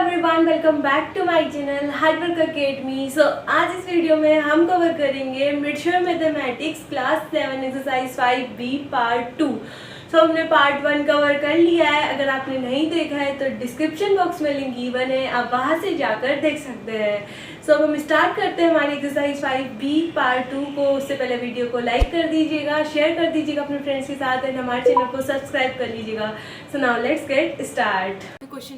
Everyone, welcome back to my channel hard work academy. आज इस video में हम कवर करेंगे mid-term mathematics class 7 exercise 5B part 2। हमने पार्ट 1 कवर कर लिया है। अगर आपने नहीं देखा है तो डिस्क्रिप्शन बॉक्स में लिंक गिवन है, आप वहां से जाकर देख सकते हैं। अब हम स्टार्ट करते हैं हमारी एक्सरसाइज 5B पार्ट 2 को। उससे पहले वीडियो को लाइक कर दीजिएगा, शेयर कर दीजिएगा अपने फ्रेंड्स के साथ एंड हमारे चैनल को सब्सक्राइब कर लीजिएगा। So now let's get start. Question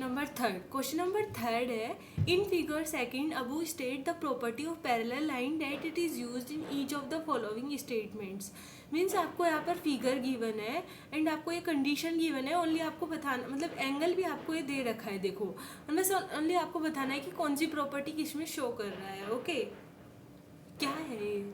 number third है, in figure second above state the property of parallel line that it is used in each of the following statements. Means आपको यहाँ पर figure given है and आपको ये condition given है। Only आपको बताना, मतलब एंगल भी आपको ये दे रखा है, देखो ओनली आपको बताना है कि कौन सी प्रॉपर्टी किसमें शो कर रहा है। ओके, क्या है ये?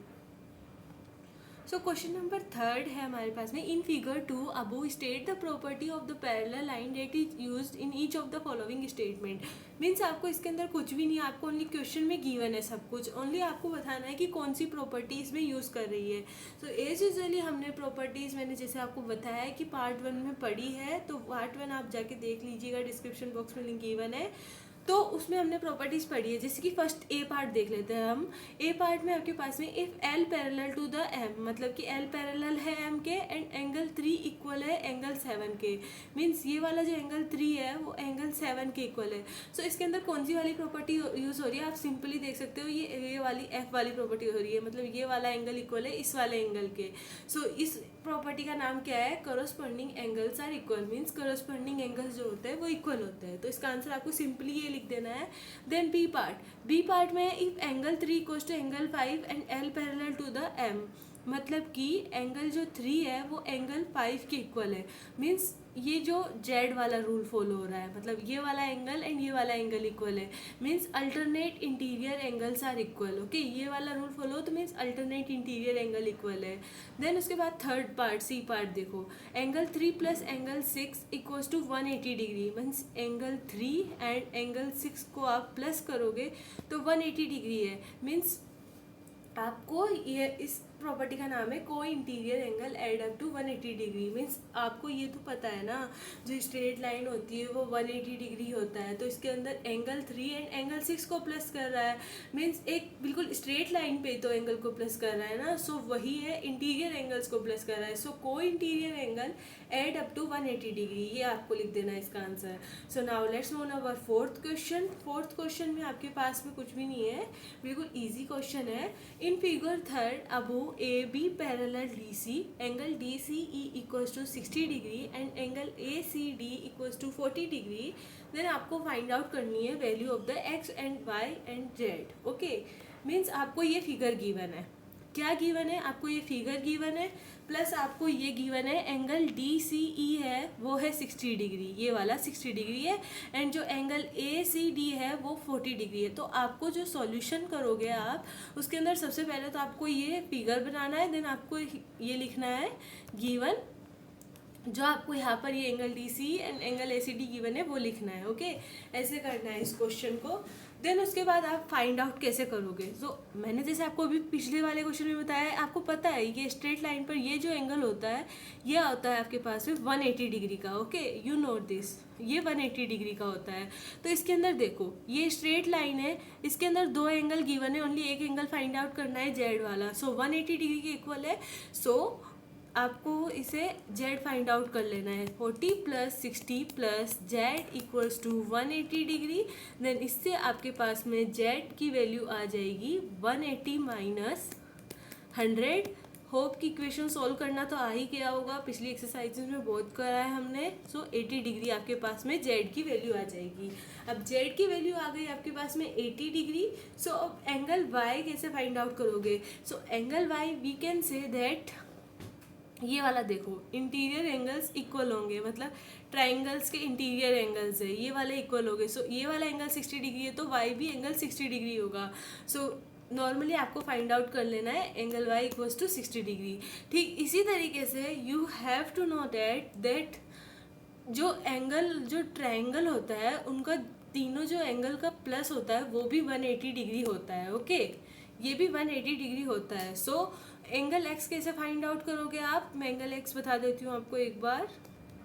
सो क्वेश्चन नंबर थर्ड है हमारे पास में, in figure 2 above state the property of the parallel line that is used in each of the following statement. Means आपको इसके अंदर कुछ भी नहीं, आपको ओनली क्वेश्चन में गिवन है सब कुछ। ओनली आपको बताना है कि कौन सी प्रॉपर्टी इसमें यूज़ कर रही है। सो एज यूजली हमने प्रॉपर्टीज़, मैंने जैसे आपको बताया है कि पार्ट 1 में पढ़ी है, तो पार्ट 1 आप जाके देख लीजिएगा, डिस्क्रिप्शन बॉक्स में लिंक गिवन है। तो उसमें हमने प्रॉपर्टीज़ पढ़ी है। जैसे कि फर्स्ट ए पार्ट देख लेते हैं हम। ए पार्ट में आपके पास में if L parallel to the M, मतलब कि एल पैरेलल है एम के एंड एंगल 3 इक्वल है एंगल 7 के। मीन्स ये वाला जो एंगल 3 है वो एंगल 7 के इक्वल है। सो इसके अंदर कौन सी वाली प्रॉपर्टी यूज़ हो रही है? आप सिंपली देख सकते हो, ये वाली एफ वाली प्रॉपर्टी हो रही है, मतलब ये वाला एंगल इक्वल है इस वाले एंगल के। सो इस प्रॉपर्टी का नाम क्या है? Corresponding angles are equal. Means corresponding angles जो होते हैं वो इक्वल होते हैं। तो इसका आंसर आपको सिंपली ये लिख देना है। देन बी पार्ट में if angle 3 equals to angle 5 and L parallel to the M, मतलब कि एंगल जो 3 है वो एंगल 5 के इक्वल है। मीन्स ये जो जेड वाला रूल फॉलो हो रहा है, मतलब ये वाला एंगल एंड ये वाला एंगल इक्वल है। Means alternate interior angles are equal. Okay, ये वाला रूल फॉलो तो means alternate interior angle equal है। देन उसके बाद थर्ड पार्ट सी पार्ट देखो, angle 3 plus angle 6 equals to 180 degree. Means angle 3 and angle 6 को आप प्लस करोगे तो 180 डिग्री है। मीन्स आपको ये इस प्रॉपर्टी का नाम है co-interior angle add up to 180 degree. Means आपको ये तो पता है ना, जो स्ट्रेट लाइन होती है वो 180 डिग्री होता है। तो इसके अंदर एंगल 3 एंड एंगल 6 को प्लस कर रहा है। मीन्स एक बिल्कुल स्ट्रेट लाइन पे तो एंगल को प्लस कर रहा है ना। सो वही है, इंटीरियर एंगल्स को प्लस कर रहा है। So co-interior angle add up to 180 degree, ये आपको लिख देना है इसका answer. So now let's move our fourth question में आपके पास में कुछ भी नहीं है, बिल्कुल ईजी क्वेश्चन है। In figure third above A B parallel D C, angle D C E equals to 60 degree and angle A C D equals to 40 degree. Then आपको फाइंड आउट करनी है value of the X and Y and Z. Okay, means आपको ये figure given है। क्या given है? आपको ये फिगर गिवन है, प्लस आपको ये गिवन है एंगल डी सी ई है वो है 60 डिग्री, ये वाला 60 डिग्री है, एंड जो एंगल ए सी डी है वो 40 डिग्री है। तो आपको जो सॉल्यूशन करोगे आप, उसके अंदर सबसे पहले तो आपको ये फिगर बनाना है। देन आपको ये लिखना है गिवन, जो आपको यहाँ पर ये angle D C and angle A C D given है वो लिखना है। ओके, ऐसे करना है इस क्वेश्चन को। देन उसके बाद आप फाइंड आउट कैसे करोगे? मैंने जैसे आपको अभी पिछले वाले क्वेश्चन में बताया है, आपको पता है ये स्ट्रेट लाइन पर ये जो एंगल होता है ये होता है आपके पास में 180 डिग्री का। ओके, यू नोट दिस, ये 180 डिग्री का होता है। तो इसके अंदर देखो, ये स्ट्रेट लाइन है, इसके अंदर दो एंगल गिवन है, ओनली एक एंगल फाइंड आउट करना है जेड वाला। 180 डिग्री के इक्वल है। आपको इसे z फाइंड आउट कर लेना है। 40 plus 60 plus z equals to 180 degree. Then इससे आपके पास में z की वैल्यू आ जाएगी 180 माइनस 100। होप की इक्वेशन सॉल्व करना तो आ ही गया होगा, पिछली एक्सरसाइजेज में बहुत करा है हमने। 80 डिग्री आपके पास में z की वैल्यू आ जाएगी। अब z की वैल्यू आ गई आपके पास में 80 डिग्री। अब एंगल y कैसे फाइंड आउट करोगे? Angle y we can say that, ये वाला देखो इंटीरियर एंगल्स इक्वल होंगे, मतलब ट्राइंगल्स के इंटीरियर एंगल्स है, ये वाले इक्वल हो गए। ये वाला एंगल 60 डिग्री है तो वाई भी एंगल 60 डिग्री होगा। नॉर्मली आपको फाइंड आउट कर लेना है angle Y equals to 60 degree. ठीक इसी तरीके से you have to know that जो ट्राइंगल होता है उनका तीनों जो एंगल का प्लस होता है वो भी 180 डिग्री होता है। ओके, ये भी 180 डिग्री होता है। एंगल एक्स कैसे फाइंड आउट करोगे आप? मैं एंगल एक्स बता देती हूँ आपको एक बार।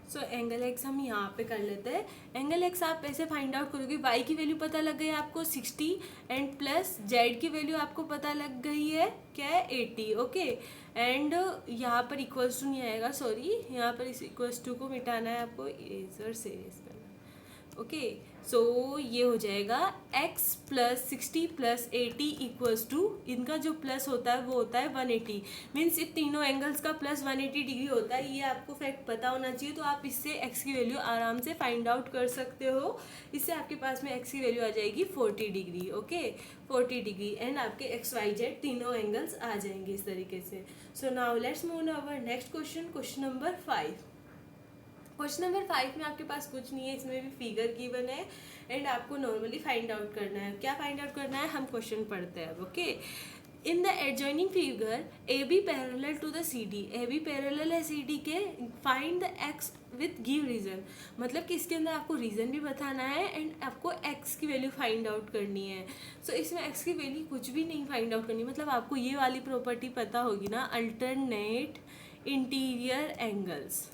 सो एंगल एक्स हम यहाँ पे कर लेते हैं। एंगल एक्स आप ऐसे फाइंड आउट करोगे, वाई की वैल्यू पता लग गई आपको 60 एंड प्लस जेड की वैल्यू आपको पता लग गई है क्या है 80। ओके, एंड यहाँ पर इक्वल्स टू नहीं आएगा, सॉरी, यहाँ पर इस इक्वल्स टू को मिटाना है आपको, इरेजर से इरेज करना। ओके, सो ये हो जाएगा x plus 60 plus 80 equals to, इनका जो प्लस होता है वो होता है 180, मीन्स इन तीनों एंगल्स का प्लस 180 डिग्री होता है। ये आपको फैक्ट पता होना चाहिए, तो आप इससे x की वैल्यू आराम से फाइंड आउट कर सकते हो। इससे आपके पास में x की वैल्यू आ जाएगी 40 डिग्री। ओके, 40 डिग्री, एंड आपके x y z तीनों एंगल्स आ जाएंगे इस तरीके से। सो now let's move our next question, question number 5। Question number 5 में आपके पास कुछ नहीं है, इसमें भी फिगर गिवन है एंड आपको नॉर्मली फाइंड आउट करना है। क्या फाइंड आउट करना है, हम क्वेश्चन पढ़ते हैं। Okay, in the adjoining figure A B parallel to the C D, A B parallel है सी डी के, find the X with give reason, मतलब कि इसके अंदर आपको रीजन भी बताना है एंड आपको एक्स की वैल्यू फाइंड आउट करनी है। सो इसमें एक्स की वैल्यू कुछ भी नहीं फाइंड आउट करनी, मतलब आपको ये वाली प्रॉपर्टी पता होगी ना, अल्टरनेट इंटीरियर एंगल्स।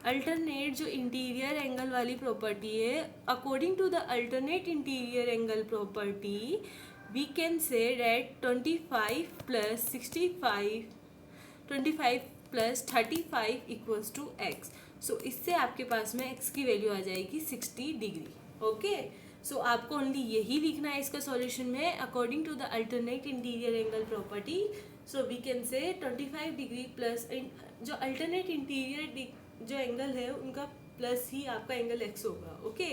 अल्टरनेट जो इंटीरियर एंगल वाली प्रॉपर्टी है, according to the alternate interior angle property we can say that 25 plus 65, 25 plus 35 equals to x. So इससे आपके पास में एक्स की वैल्यू आ जाएगी 60 डिग्री। ओके, सो आपको ओनली यही लिखना है इसका सॉल्यूशन में, according to the alternate interior angle property so we can say 25 degree plus, जो अल्टरनेट इंटीरियर जो एंगल है उनका प्लस ही आपका एंगल एक्स होगा। Okay,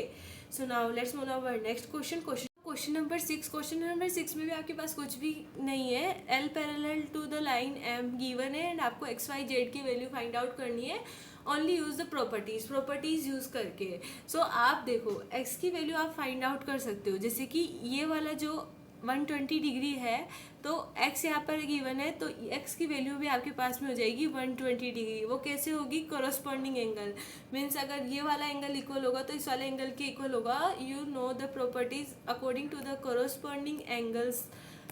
so now let's move our next question, question number 6। Question number 6 में भी आपके पास कुछ भी नहीं है, L parallel to the line M given है एंड आपको एक्स वाई जेड की वैल्यू फाइंड आउट करनी है। Only use the properties use करके। सो आप देखो एक्स की वैल्यू आप फाइंड आउट कर सकते हो, जैसे कि ये वाला जो 120 डिग्री है तो x यहाँ पर गिवन है, तो x की वैल्यू भी आपके पास में हो जाएगी 120 डिग्री। वो कैसे होगी, कोरोस्पॉन्डिंग एंगल, मीन्स अगर ये वाला एंगल इक्वल होगा तो इस वाले एंगल के इक्वल होगा। You know the properties according to the corresponding angles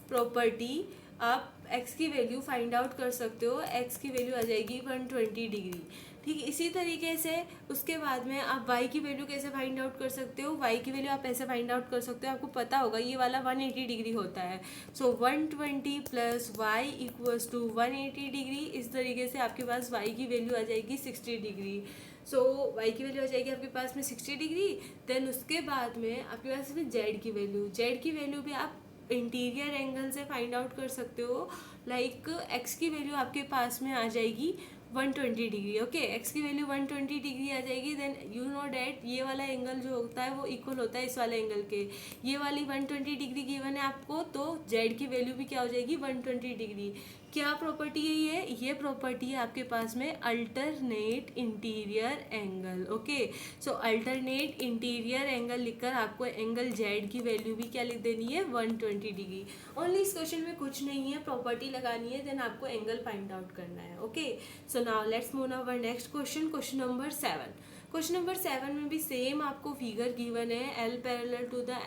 property आप x की वैल्यू फाइंड आउट कर सकते हो। x की वैल्यू आ जाएगी 120 डिग्री। ठीक, इसी तरीके से उसके बाद में आप y की वैल्यू कैसे फाइंड आउट कर सकते हो, y की वैल्यू आप ऐसे फाइंड आउट कर सकते हो, आपको पता होगा ये वाला 180 डिग्री होता है। So 120 plus y equals to 180 degree. इस तरीके से आपके पास y की वैल्यू आ जाएगी 60 डिग्री। सो y की वैल्यू आ जाएगी आपके पास में 60 डिग्री। देन उसके बाद में आपके पास में z की वैल्यू भी आप इंटीरियर एंगल से फाइंड आउट कर सकते हो। लाइक x की वैल्यू आपके पास में आ जाएगी 120 डिग्री। ओके, x की वैल्यू 120 डिग्री आ जाएगी। देन यू नो डैट ये वाला एंगल जो होता है वो इक्वल होता है इस वाले एंगल के। ये वाली 120 डिग्री गिवन है आपको, तो z की वैल्यू भी क्या हो जाएगी 120 डिग्री। क्या प्रॉपर्टी है ये प्रॉपर्टी है आपके पास में अल्टरनेट इंटीरियर एंगल। ओके, सो अल्टरनेट इंटीरियर एंगल लिखकर आपको एंगल z की वैल्यू भी क्या लिख देनी है 120 डिग्री। ओनली इस क्वेश्चन में कुछ नहीं है, प्रॉपर्टी लगानी है, देन आपको एंगल फाइंड आउट करना है। Okay, so now let's move our next question, question number 7। Question number 7 में भी सेम आपको फिगर गिवन है, L parallel to the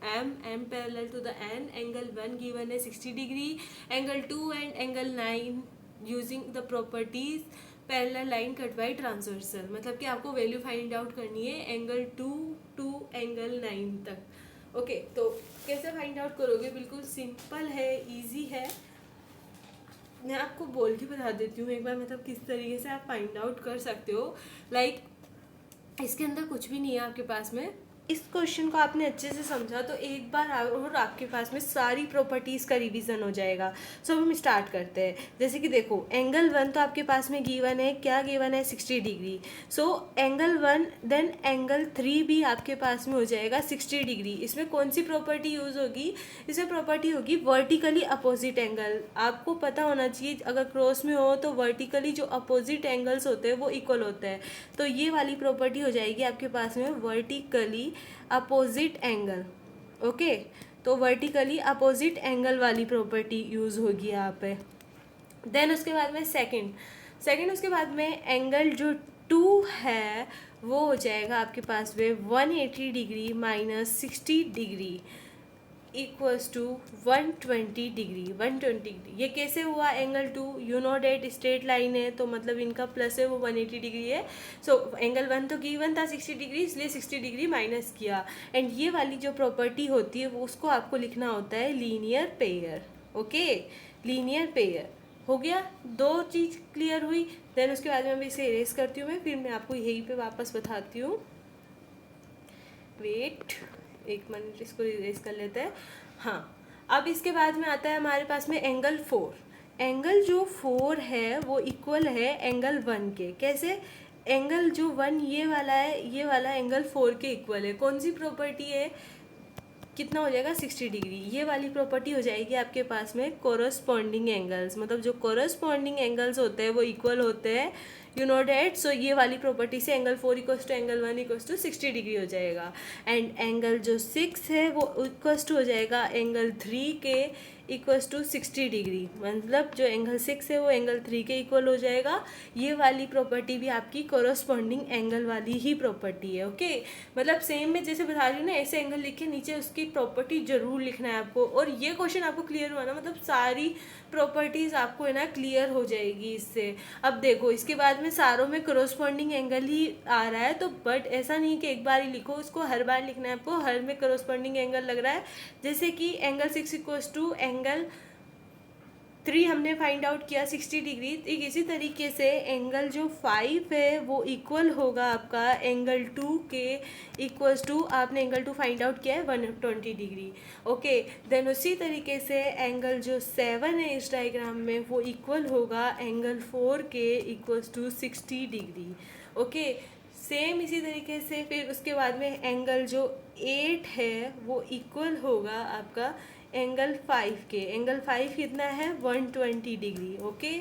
M parallel to the N, angle 1 given है 60 degree, angle 2 and angle 9 using the properties parallel line cut by transversal. मतलब कि आपको value find out करनी है एंगल 2 टू एंगल 9 तक। Okay, तो कैसे फाइंड आउट करोगे, बिल्कुल सिंपल है, इजी है। मैं आपको बोल के बता देती हूँ एक बार, मतलब किस तरीके से आप फाइंड आउट कर सकते हो। लाइक इसके अंदर कुछ भी नहीं है आपके पास में। इस क्वेश्चन को आपने अच्छे से समझा तो एक बार और आपके पास में सारी प्रॉपर्टीज़ का रिवीजन हो जाएगा। सो हम स्टार्ट करते हैं। जैसे कि देखो एंगल 1 तो आपके पास में गिवन है, क्या गिवन है 60 degree. So angle 1 then angle 3 भी आपके पास में हो जाएगा 60 डिग्री। इसमें कौन सी प्रॉपर्टी यूज़ होगी, इसमें प्रॉपर्टी होगी वर्टिकली अपोजिट एंगल। आपको पता होना चाहिए अगर क्रॉस में हो तो वर्टिकली जो अपोजिट एंगल्स होते हैं वो इक्वल होते हैं। तो ये वाली प्रॉपर्टी हो जाएगी आपके पास में वर्टिकली अपोजिट एंगल। ओके, तो वर्टिकली अपोजिट एंगल वाली प्रॉपर्टी यूज़ होगी यहाँ पे। देन उसके बाद में सेकंड उसके बाद में एंगल जो 2 है वो हो जाएगा आपके पास में 180 degree minus 60 degree. Equals to 120 degree. 120 degree ये कैसे हुआ? Angle 2 you know that straight line है तो मतलब इनका प्लस है वो 180 डिग्री है। सो एंगल 1 तो गिवन था 60 डिग्री, इसलिए 60 डिग्री माइनस किया। एंड ये वाली जो प्रॉपर्टी होती है वो उसको आपको लिखना होता है linear pair. Okay, linear pair हो गया। दो चीज़ क्लियर हुई। देन उसके बाद में मैं इसे इरेज करती हूँ, फिर मैं आपको यहीं पे वापस बताती हूँ। वेट एक मिनट, इसको इरेज कर लेते हैं। हाँ, अब इसके बाद में आता है हमारे पास में एंगल 4। एंगल जो 4 है वो इक्वल है एंगल 1 के। कैसे? एंगल जो 1 ये वाला है, ये वाला एंगल 4 के इक्वल है। कौन सी प्रॉपर्टी है? कितना हो जाएगा? 60 डिग्री। ये वाली प्रॉपर्टी हो जाएगी आपके पास में कोरस्पॉन्डिंग एंगल्स, मतलब जो कोरस्पॉन्डिंग एंगल्स होते हैं वो इक्वल होते हैं, यू नो डेट। सो ये वाली प्रॉपर्टी से angle 4 equals to angle 1 equals to 60 degree हो जाएगा। एंड एंगल जो 6 है वो इक्वल्स टू हो जाएगा एंगल 3 के इक्वल्स टू 60 डिग्री, मतलब जो एंगल 6 है वो एंगल 3 के इक्वल हो जाएगा। ये वाली प्रॉपर्टी भी आपकी कोरस्पॉन्डिंग एंगल वाली ही प्रॉपर्टी है। ओके, मतलब सेम में जैसे बता रही हूँ ना, ऐसे एंगल लिख के नीचे उसकी प्रॉपर्टी जरूर लिखना है आपको। और ये क्वेश्चन आपको क्लियर हुआ ना, मतलब सारी प्रॉपर्टीज आपको है ना क्लियर हो जाएगी इससे। अब देखो इसके बाद में सारों में कोरस्पॉन्डिंग एंगल ही आ रहा है, तो बट ऐसा नहीं कि एक बार ही लिखो, उसको हर बार लिखना है आपको। हर में कोरस्पॉन्डिंग एंगल लग रहा है, जैसे कि एंगल 6 इक्वल्स टू एंगल 3 हमने फाइंड आउट किया 60 डिग्री। ठीक इसी तरीके से एंगल जो 5 है वो इक्वल होगा आपका एंगल 2 के इक्वल्स टू, आपने एंगल 2 फाइंड आउट किया है 120 डिग्री। ओके, देन उसी तरीके से एंगल जो 7 है इस डायग्राम में वो इक्वल होगा एंगल 4 के equals to 60 degree. Okay, same इसी तरीके से फिर उसके बाद में एंगल जो 8 है वो इक्वल होगा आपका एंगल 5 के। एंगल 5 कितना है? 120 डिग्री। ओके,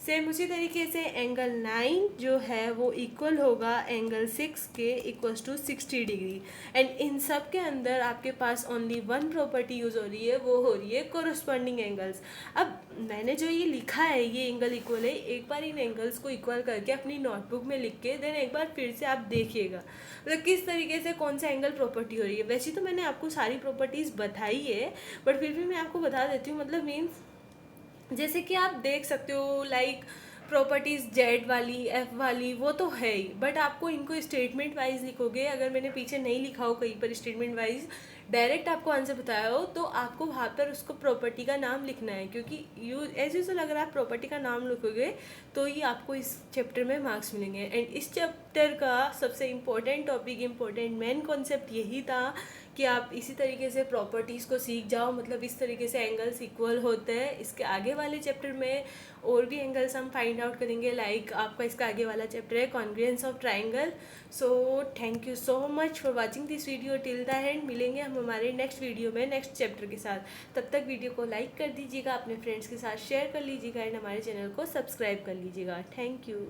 सेम उसी तरीके से एंगल 9 जो है वो इक्वल होगा एंगल 6 के इक्वल्स टू 60 डिग्री। एंड इन सब के अंदर आपके पास ओनली वन प्रॉपर्टी यूज़ हो रही है, वो हो रही है कोरस्पॉन्डिंग एंगल्स। अब मैंने जो ये लिखा है ये एंगल इक्वल है, एक बार इन एंगल्स को इक्वल करके अपनी नोटबुक में लिख के देन एक बार फिर से आप देखिएगा मतलब किस तरीके से कौन सा एंगल प्रॉपर्टी हो रही है। वैसे तो मैंने आपको सारी प्रॉपर्टीज़ बताई है, बट फिर भी मैं आपको बता देती हूँ। मतलब मीन्स जैसे कि आप देख सकते हो लाइक प्रॉपर्टीज़ जेड वाली, एफ वाली, वो तो है ही, बट आपको इनको स्टेटमेंट वाइज लिखोगे। अगर मैंने पीछे नहीं लिखा हो कहीं पर स्टेटमेंट वाइज डायरेक्ट आपको आंसर बताया हो, तो आपको वहाँ पर उसको प्रॉपर्टी का नाम लिखना है, क्योंकि एज यूजुअल अगर आप प्रॉपर्टी का नाम लिखोगे तो ही आपको इस चैप्टर में मार्क्स मिलेंगे। एंड इस चैप्टर का सबसे important topic, important main concept यही था कि आप इसी तरीके से प्रॉपर्टीज़ को सीख जाओ, मतलब इस तरीके से एंगल्स इक्वल होते हैं। इसके आगे वाले चैप्टर में और भी एंगल्स हम फाइंड आउट करेंगे, लाइक आपका इसका आगे वाला चैप्टर है congruence of triangle. So thank you so much for watching this video till the end. मिलेंगे हम हमारे नेक्स्ट वीडियो में नेक्स्ट चैप्टर के साथ। तब तक वीडियो को लाइक कर दीजिएगा, अपने फ्रेंड्स के साथ शेयर कर लीजिएगा एंड हमारे चैनल को सब्सक्राइब कर लीजिएगा। Thank you.